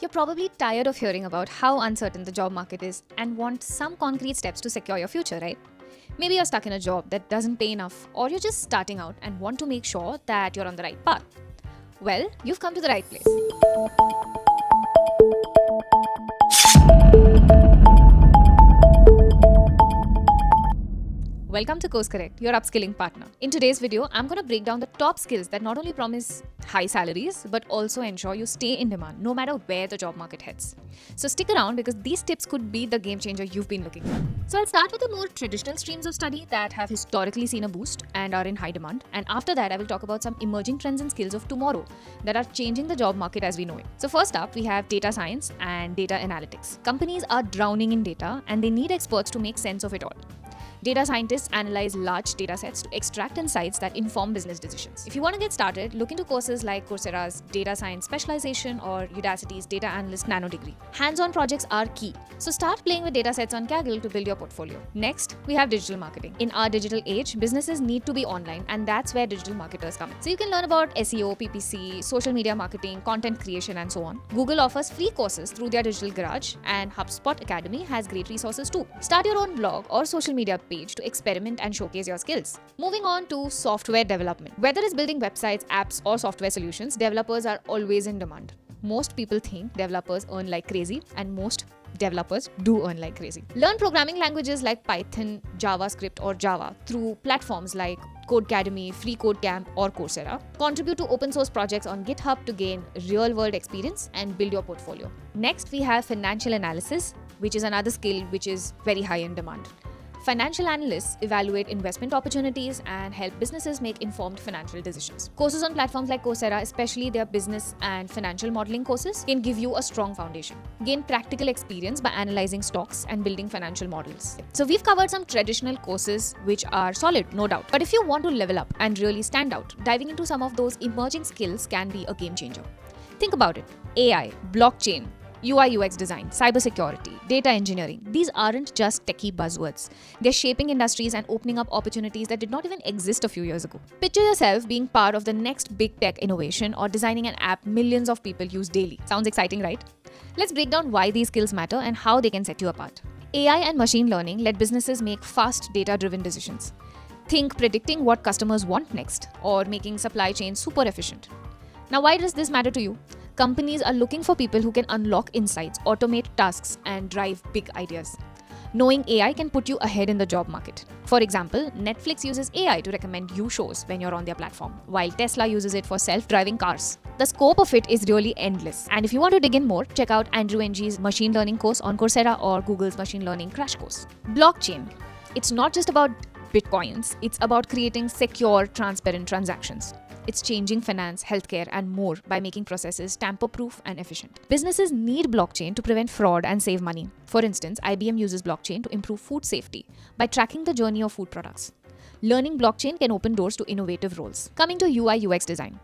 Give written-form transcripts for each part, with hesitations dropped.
You're probably tired of hearing about how uncertain the job market is and want some concrete steps to secure your future, right? Maybe you're stuck in a job that doesn't pay enough, or you're just starting out and want to make sure that you're on the right path. Well, you've come to the right place. Welcome to Course Correct, your upskilling partner. In today's video, I'm going to break down the top skills that not only promise high salaries, but also ensure you stay in demand no matter where the job market heads. So stick around because these tips could be the game changer you've been looking for. So I'll start with the more traditional streams of study that have historically seen a boost and are in high demand. And after that, I will talk about some emerging trends and skills of tomorrow that are changing the job market as we know it. So first up, we have data science and data analytics. Companies are drowning in data and they need experts to make sense of it all. Data scientists analyze large data sets to extract insights that inform business decisions. If you want to get started, look into courses like Coursera's Data Science Specialization or Udacity's Data Analyst Nano Degree. Hands-on projects are key, so start playing with data sets on Kaggle to build your portfolio. Next, we have digital marketing. In our digital age, businesses need to be online, and that's where digital marketers come in. So you can learn about SEO, PPC, social media marketing, content creation, and so on. Google offers free courses through their Digital Garage, and HubSpot Academy has great resources too. Start your own blog or social media page to experiment and showcase your skills. Moving on to software development. Whether it's building websites, apps, or software solutions, developers are always in demand. Most people think developers earn like crazy, and most developers do earn like crazy. Learn programming languages like Python, JavaScript, or Java through platforms like Codecademy, FreeCodeCamp, or Coursera. Contribute to open source projects on GitHub to gain real-world experience and build your portfolio. Next, we have financial analysis, which is another skill which is very high in demand. Financial analysts evaluate investment opportunities and help businesses make informed financial decisions. Courses on platforms like Coursera, especially their business and financial modeling courses, can give you a strong foundation. Gain practical experience by analyzing stocks and building financial models. So we've covered some traditional courses which are solid, no doubt. But if you want to level up and really stand out, diving into some of those emerging skills can be a game changer. Think about it. AI, blockchain, UI UX design, cybersecurity, data engineering. These aren't just techie buzzwords. They're shaping industries and opening up opportunities that did not even exist a few years ago. Picture yourself being part of the next big tech innovation or designing an app millions of people use daily. Sounds exciting, right? Let's break down why these skills matter and how they can set you apart. AI and machine learning let businesses make fast data-driven decisions. Think predicting what customers want next or making supply chains super efficient. Now, why does this matter to you? Companies are looking for people who can unlock insights, automate tasks, and drive big ideas. Knowing AI can put you ahead in the job market. For example, Netflix uses AI to recommend you shows when you're on their platform, while Tesla uses it for self-driving cars. The scope of it is really endless. And if you want to dig in more, check out Andrew Ng's machine learning course on Coursera or Google's machine learning crash course. Blockchain. It's not just about bitcoins, it's about creating secure, transparent transactions. It's changing finance, healthcare, and more by making processes tamper-proof and efficient. Businesses need blockchain to prevent fraud and save money. For instance, IBM uses blockchain to improve food safety by tracking the journey of food products. Learning blockchain can open doors to innovative roles. Coming to UI UX design.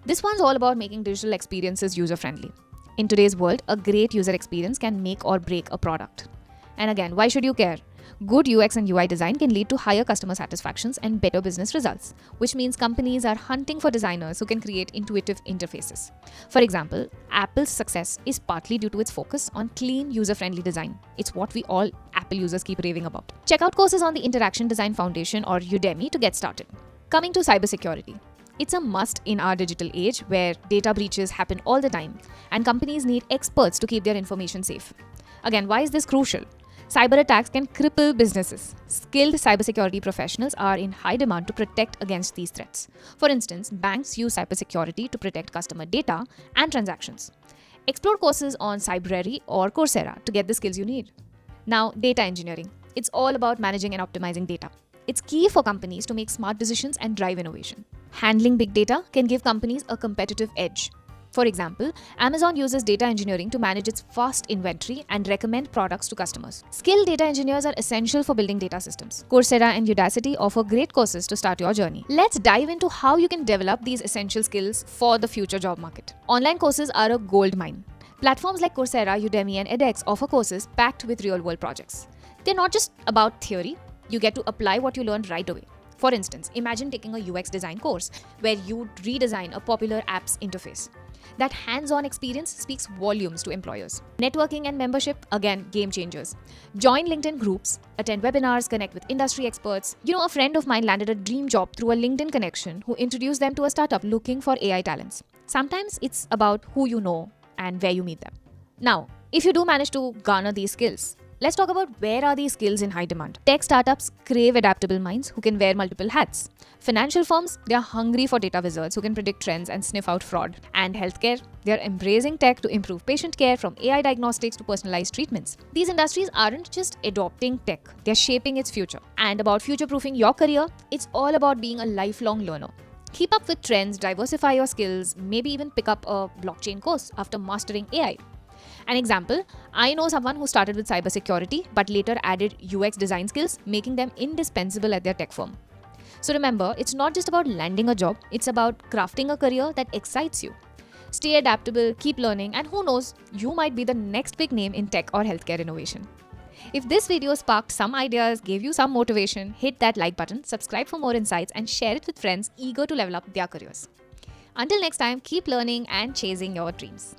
This one's all about making digital experiences user-friendly. In today's world, a great user experience can make or break a product. And again, why should you care? Good UX and UI design can lead to higher customer satisfactions and better business results, which means companies are hunting for designers who can create intuitive interfaces. For example, Apple's success is partly due to its focus on clean, user-friendly design. It's what we all Apple users keep raving about. Check out courses on the Interaction Design Foundation or Udemy to get started. Coming to cybersecurity. It's a must in our digital age where data breaches happen all the time, and companies need experts to keep their information safe. Again, why is this crucial? Cyber attacks can cripple businesses. Skilled cybersecurity professionals are in high demand to protect against these threats. For instance, banks use cybersecurity to protect customer data and transactions. Explore courses on Cybrary or Coursera to get the skills you need. Now, data engineering. It's all about managing and optimizing data. It's key for companies to make smart decisions and drive innovation. Handling big data can give companies a competitive edge. For example, Amazon uses data engineering to manage its vast inventory and recommend products to customers. Skilled data engineers are essential for building data systems. Coursera and Udacity offer great courses to start your journey. Let's dive into how you can develop these essential skills for the future job market. Online courses are a gold mine. Platforms like Coursera, Udemy, and edX offer courses packed with real-world projects. They're not just about theory. You get to apply what you learned right away. For instance, imagine taking a UX design course where you redesign a popular app's interface. That hands-on experience speaks volumes to employers. Networking and membership, again, game changers. Join LinkedIn groups, attend webinars, connect with industry experts. A friend of mine landed a dream job through a LinkedIn connection who introduced them to a startup looking for AI talents. Sometimes it's about who you know and where you meet them. Now, if you do manage to garner these skills, let's talk about where are these skills in high demand. Tech startups crave adaptable minds who can wear multiple hats. Financial firms, they are hungry for data wizards who can predict trends and sniff out fraud. And healthcare, they are embracing tech to improve patient care from AI diagnostics to personalized treatments. These industries aren't just adopting tech, they're shaping its future. And about future-proofing your career, it's all about being a lifelong learner. Keep up with trends, diversify your skills, maybe even pick up a blockchain course after mastering AI. An example, I know someone who started with cybersecurity but later added UX design skills, making them indispensable at their tech firm. So remember, it's not just about landing a job, it's about crafting a career that excites you. Stay adaptable, keep learning, and who knows, you might be the next big name in tech or healthcare innovation. If this video sparked some ideas, gave you some motivation, hit that like button, subscribe for more insights, and share it with friends eager to level up their careers. Until next time, keep learning and chasing your dreams.